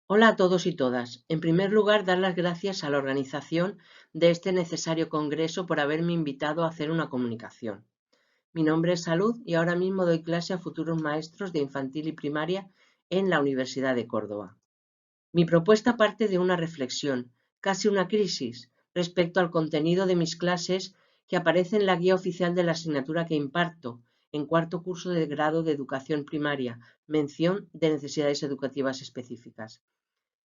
Hola a todos y todas. En primer lugar, dar las gracias a la organización de este necesario congreso por haberme invitado a hacer una comunicación. Mi nombre es Salud y ahora mismo doy clase a futuros maestros de infantil y primaria en la Universidad de Córdoba. Mi propuesta parte de una reflexión, casi una crisis, respecto al contenido de mis clases que aparece en la guía oficial de la asignatura que imparto en cuarto curso de grado de educación primaria, mención de necesidades educativas específicas.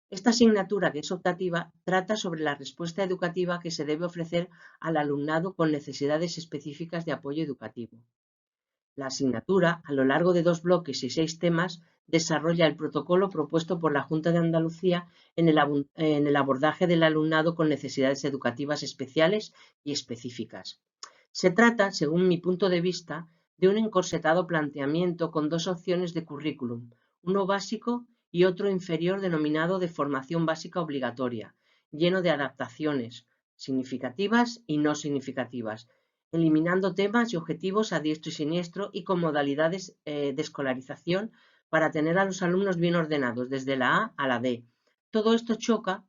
Esta asignatura, que es optativa, trata sobre la respuesta educativa que se debe ofrecer al alumnado con necesidades específicas de apoyo educativo. La asignatura, a lo largo de 2 bloques y 6 temas, desarrolla el protocolo propuesto por la Junta de Andalucía en el abordaje del alumnado con necesidades educativas especiales y específicas. Se trata, según mi punto de vista, de un encorsetado planteamiento con dos opciones de currículum, uno básico y otro inferior denominado de formación básica obligatoria, lleno de adaptaciones significativas y no significativas, eliminando temas y objetivos a diestro y siniestro y con modalidades de escolarización para tener a los alumnos bien ordenados desde la A a la D. Todo esto choca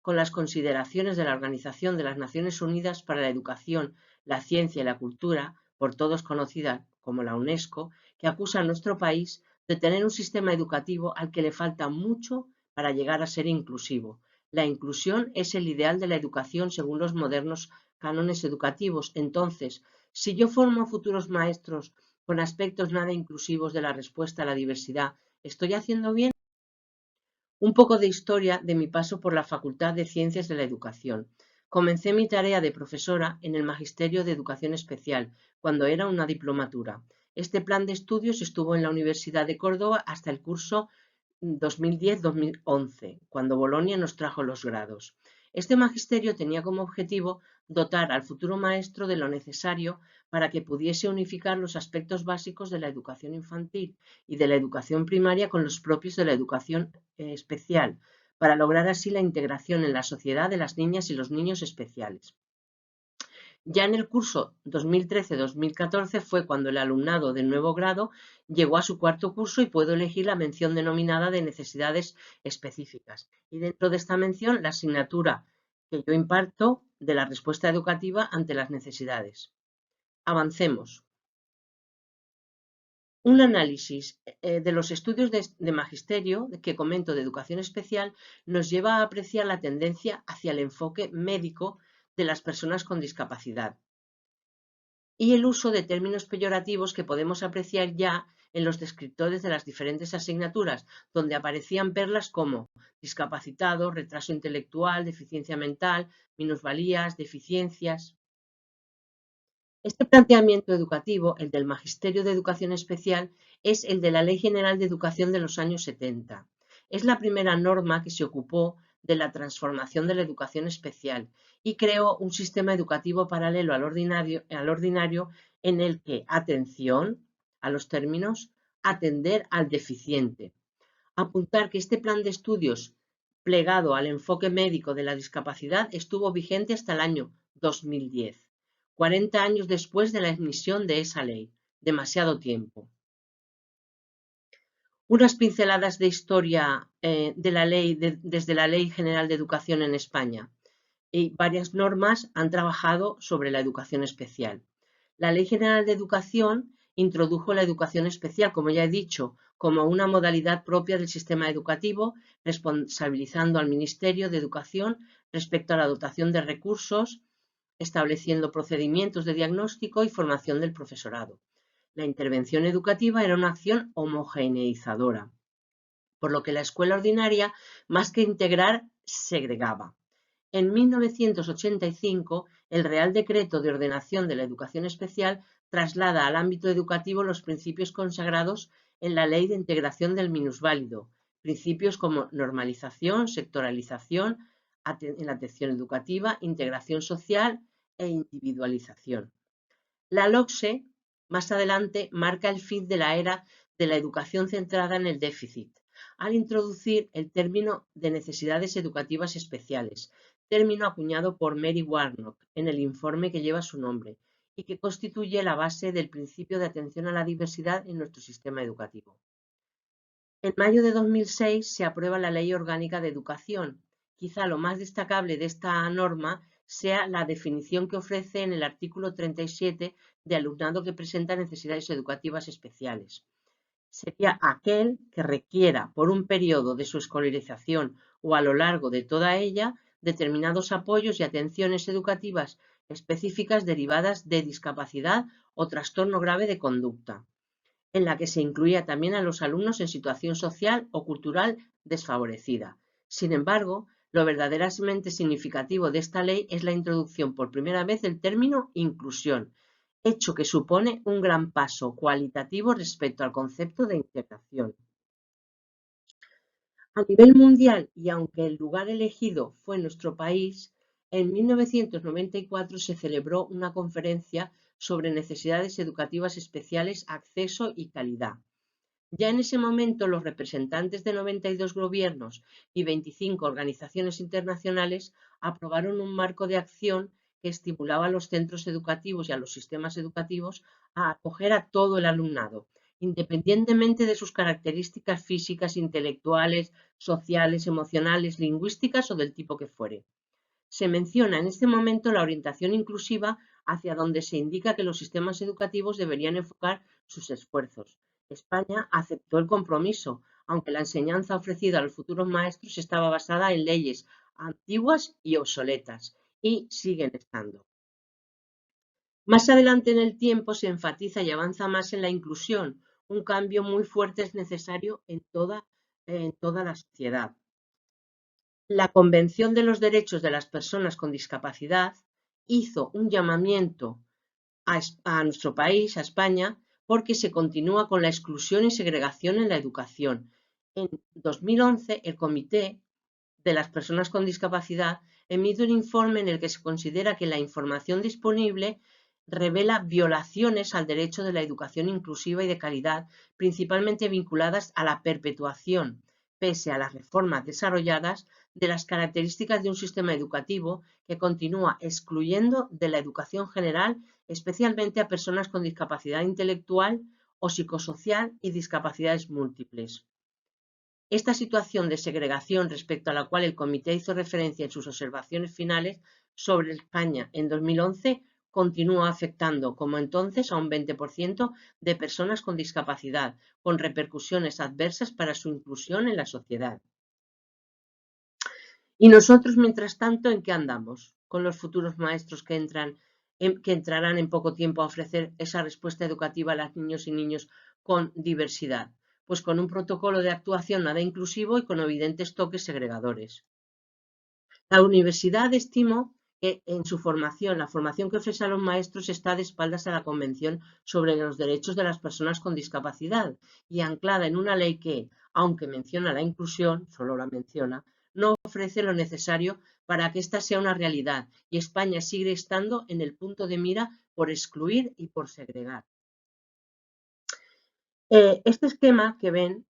con las consideraciones de la Organización de las Naciones Unidas para la Educación, la Ciencia y la Cultura, por todos conocida como la UNESCO, que acusa a nuestro país de tener un sistema educativo al que le falta mucho para llegar a ser inclusivo. La inclusión es el ideal de la educación según los modernos cánones educativos. Entonces, si yo formo futuros maestros con aspectos nada inclusivos de la respuesta a la diversidad, ¿estoy haciendo bien? Un poco de historia de mi paso por la Facultad de Ciencias de la Educación. Comencé mi tarea de profesora en el Magisterio de Educación Especial, cuando era una diplomatura. Este plan de estudios estuvo en la Universidad de Córdoba hasta el curso 2010-2011, cuando Bolonia nos trajo los grados. Este magisterio tenía como objetivo dotar al futuro maestro de lo necesario para que pudiese unificar los aspectos básicos de la educación infantil y de la educación primaria con los propios de la educación especial, para lograr así la integración en la sociedad de las niñas y los niños especiales. Ya en el curso 2013-2014 fue cuando el alumnado del nuevo grado llegó a su cuarto curso y pudo elegir la mención denominada de necesidades específicas. Y dentro de esta mención, la asignatura que yo imparto de la respuesta educativa ante las necesidades. Avancemos. Un análisis de los estudios de magisterio que comento de educación especial nos lleva a apreciar la tendencia hacia el enfoque médico de las personas con discapacidad y el uso de términos peyorativos que podemos apreciar ya en los descriptores de las diferentes asignaturas, donde aparecían perlas como discapacitado, retraso intelectual, deficiencia mental, minusvalías, deficiencias. Este planteamiento educativo, el del Magisterio de Educación Especial, es el de la Ley General de Educación de los años 70. Es la primera norma que se ocupó de la transformación de la educación especial y creó un sistema educativo paralelo al ordinario en el que, atención a los términos, atender al deficiente. Apuntar que este plan de estudios plegado al enfoque médico de la discapacidad estuvo vigente hasta el año 2010, 40 años después de la emisión de esa ley. Demasiado tiempo. Unas pinceladas de historia de la ley, desde la Ley General de Educación en España. Y varias normas han trabajado sobre la educación especial. La Ley General de Educación introdujo la educación especial, como ya he dicho, como una modalidad propia del sistema educativo, responsabilizando al Ministerio de Educación respecto a la dotación de recursos, estableciendo procedimientos de diagnóstico y formación del profesorado. La intervención educativa era una acción homogeneizadora, por lo que la escuela ordinaria, más que integrar, segregaba. En 1985, el Real Decreto de Ordenación de la Educación Especial traslada al ámbito educativo los principios consagrados en la Ley de Integración del Minusválido, principios como normalización, sectoralización en la atención educativa, integración social e individualización. La LOCSE, más adelante, marca el fin de la era de la educación centrada en el déficit, al introducir el término de necesidades educativas especiales, término acuñado por Mary Warnock en el informe que lleva su nombre y que constituye la base del principio de atención a la diversidad en nuestro sistema educativo. En mayo de 2006 se aprueba la Ley Orgánica de Educación. Quizá lo más destacable de esta norma sea la definición que ofrece en el artículo 37 de alumnado que presenta necesidades educativas especiales. Sería aquel que requiera por un periodo de su escolarización o a lo largo de toda ella determinados apoyos y atenciones educativas específicas derivadas de discapacidad o trastorno grave de conducta, en la que se incluía también a los alumnos en situación social o cultural desfavorecida. Sin embargo, lo verdaderamente significativo de esta ley es la introducción por primera vez del término inclusión, hecho que supone un gran paso cualitativo respecto al concepto de integración. A nivel mundial, y aunque el lugar elegido fue nuestro país, en 1994 se celebró una conferencia sobre necesidades educativas especiales, acceso y calidad. Ya en ese momento, los representantes de 92 gobiernos y 25 organizaciones internacionales aprobaron un marco de acción que estimulaba a los centros educativos y a los sistemas educativos a acoger a todo el alumnado, independientemente de sus características físicas, intelectuales, sociales, emocionales, lingüísticas o del tipo que fuere. Se menciona en este momento la orientación inclusiva, hacia donde se indica que los sistemas educativos deberían enfocar sus esfuerzos. España aceptó el compromiso, aunque la enseñanza ofrecida a los futuros maestros estaba basada en leyes antiguas y obsoletas, y siguen estando. Más adelante en el tiempo se enfatiza y avanza más en la inclusión. Un cambio muy fuerte es necesario en toda la sociedad. La Convención de los Derechos de las Personas con Discapacidad hizo un llamamiento a nuestro país, a España, porque se continúa con la exclusión y segregación en la educación. En 2011, el Comité de las Personas con Discapacidad emite un informe en el que se considera que la información disponible revela violaciones al derecho de la educación inclusiva y de calidad, principalmente vinculadas a la perpetuación, pese a las reformas desarrolladas, de las características de un sistema educativo que continúa excluyendo de la educación general, especialmente a personas con discapacidad intelectual o psicosocial y discapacidades múltiples. Esta situación de segregación, respecto a la cual el Comité hizo referencia en sus observaciones finales sobre España en 2011, continúa afectando, como entonces, a un 20% de personas con discapacidad, con repercusiones adversas para su inclusión en la sociedad. Y nosotros, mientras tanto, ¿en qué andamos? Con los futuros maestros que entrarán en poco tiempo a ofrecer esa respuesta educativa a los niños y niños con diversidad. Pues con un protocolo de actuación nada inclusivo y con evidentes toques segregadores. La universidad estimó que en su formación, la formación que ofrece a los maestros está de espaldas a la Convención sobre los Derechos de las Personas con Discapacidad y anclada en una ley que, aunque menciona la inclusión, solo la menciona, no ofrece lo necesario para que ésta sea una realidad, y España sigue estando en el punto de mira por excluir y por segregar. Este esquema que ven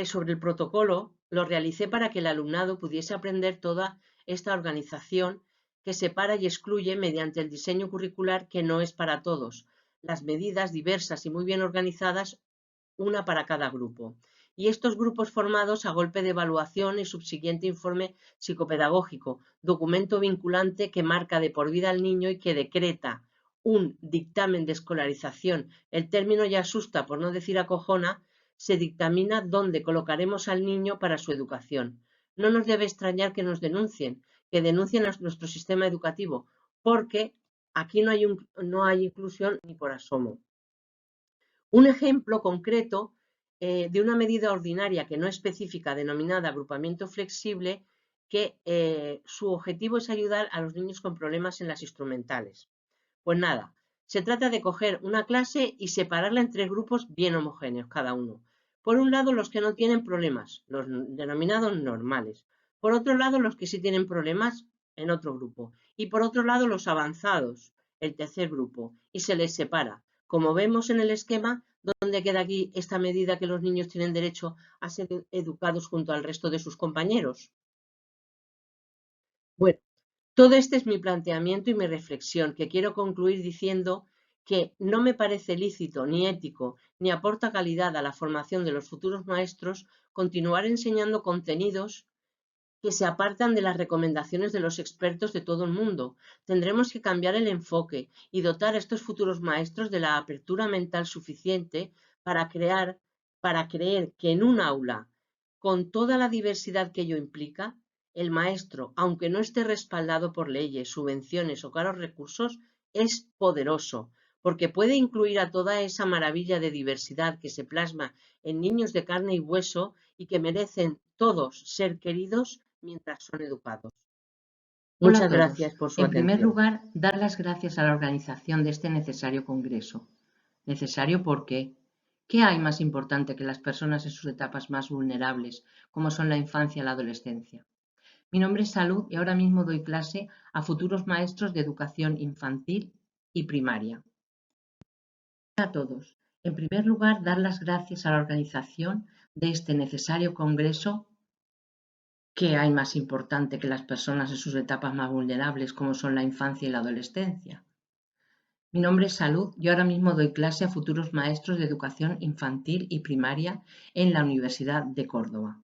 sobre el protocolo lo realicé para que el alumnado pudiese aprender toda esta organización que separa y excluye mediante el diseño curricular que no es para todos, las medidas diversas y muy bien organizadas, una para cada grupo. Y estos grupos formados a golpe de evaluación y subsiguiente informe psicopedagógico, documento vinculante que marca de por vida al niño y que decreta un dictamen de escolarización. El término ya asusta, por no decir acojona. Se dictamina dónde colocaremos al niño para su educación. No nos debe extrañar que nos denuncien, que denuncien a nuestro sistema educativo, porque aquí no hay inclusión ni por asomo. Un ejemplo concreto de una medida ordinaria que no específica denominada agrupamiento flexible, que su objetivo es ayudar a los niños con problemas en las instrumentales. Pues nada, se trata de coger una clase y separarla en 3 grupos bien homogéneos cada uno. Por un lado, los que no tienen problemas, los denominados normales. Por otro lado, los que sí tienen problemas en otro grupo. Y por otro lado, los avanzados, el tercer grupo. Y se les separa. Como vemos en el esquema, ¿dónde queda aquí esta medida que los niños tienen derecho a ser educados junto al resto de sus compañeros? Bueno, todo este es mi planteamiento y mi reflexión, que quiero concluir diciendo que no me parece lícito ni ético ni aporta calidad a la formación de los futuros maestros continuar enseñando contenidos que se apartan de las recomendaciones de los expertos de todo el mundo. Tendremos que cambiar el enfoque y dotar a estos futuros maestros de la apertura mental suficiente para creer que en un aula, con toda la diversidad que ello implica, el maestro, aunque no esté respaldado por leyes, subvenciones o caros recursos, es poderoso, porque puede incluir a toda esa maravilla de diversidad que se plasma en niños de carne y hueso y que merecen todos ser queridos mientras son educados. Hola a Muchas todos. gracias por su En primer atención. lugar, dar las gracias a la organización de este necesario congreso. Necesario porque, ¿qué hay más importante que las personas en sus etapas más vulnerables, como son la infancia y la adolescencia? Mi nombre es Salud y ahora mismo doy clase a futuros maestros de educación infantil y primaria. Hola a todos. En primer lugar, dar las gracias a la organización de este necesario congreso. ¿Qué hay más importante que las personas en sus etapas más vulnerables, como son la infancia y la adolescencia? Mi nombre es Salud y ahora mismo doy clase a futuros maestros de educación infantil y primaria en la Universidad de Córdoba.